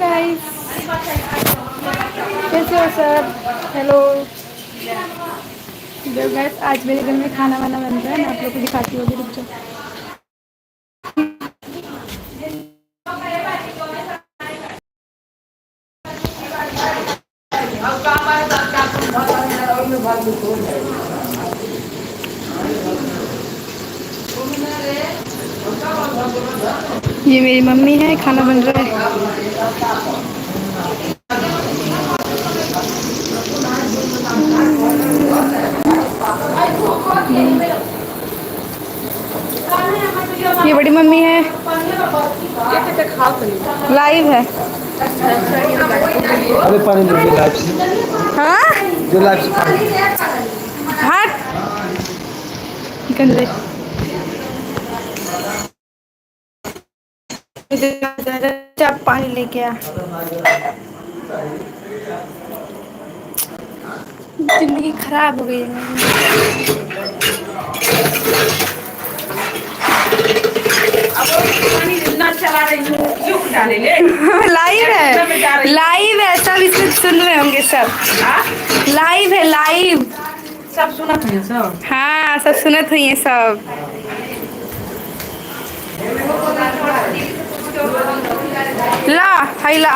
Guys, कैसे हो सब? हेलो गाइस, आज मेरे घर में खाना वाना बन रहा है। मैं आप लोग को दिखाती हूँ, रुक जाओ। ये मेरी मम्मी है, खाना बन रहा है। ये बड़ी मम्मी है, लाइव है। अरे पानी दे दो लाइफ से। हाँ जो लाइफ से पानी। हट गंदे। चाप पानी लेके आ। जिंदगी खराब हो गई है लाइव है, लाइव है, सब इसमें सुन रहे होंगे सब। लाइव है, लाइव। सब सुनत है सब। हाँ, सब सुनत हुई है सब। ला हाय ला।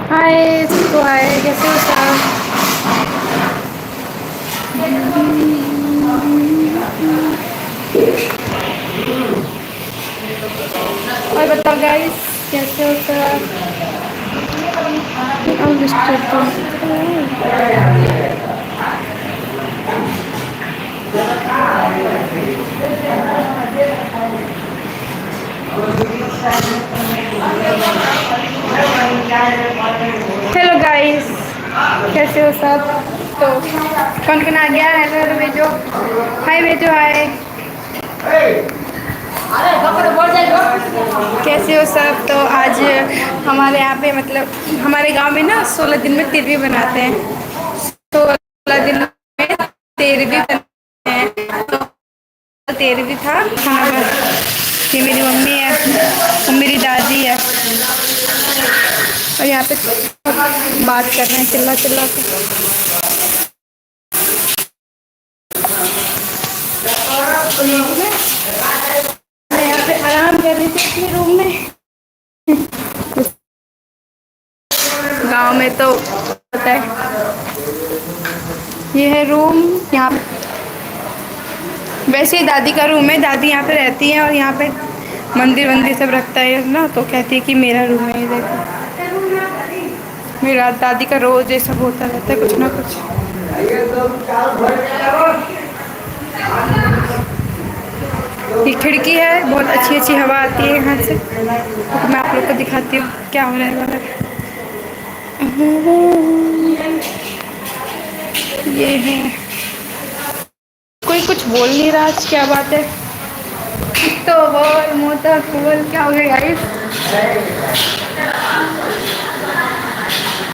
हाय सबको, हाय, कैसे हो सब? और बताओ गाइस, कैसे हो सब? अब हेलो गाइस, कैसे हो सब? तो कौन कौन आ गया? हेलो भेजो, हाय भेजो, हाय। कैसे हो सब? तो आज हमारे यहाँ पे मतलब हमारे गांव में ना 16 दिन में तिरवी बनाते हैं। 16 दिन में तिरवी बनाते हैं, तो तिरवी था खाना। ये मेरी मम्मी है और मेरी दादी है, और यहाँ पे बात कर रहे हैं चिल्ला चिल्ला के। मैं यहाँ पे आराम कर रही थी अपने रूम में। गांव में तो होता है। ये है रूम, यहाँ वैसे ही दादी का रूम है। दादी यहाँ पे रहती है और यहाँ पे मंदिर वंदिर सब रखता है ना, तो कहती है कि मेरा रूम है। ये देखो, मेरा दादी का रोज ये सब होता रहता है, कुछ ना कुछ। ये खिड़की है, बहुत अच्छी अच्छी हवा आती है यहाँ से। तो मैं आप लोग को दिखाती हूँ क्या हो रहा है वाला। ये है, कोई कुछ बोल नहीं रहा आज, क्या बात है? तो बोल मोटा बोल, क्या हो गया गाइस?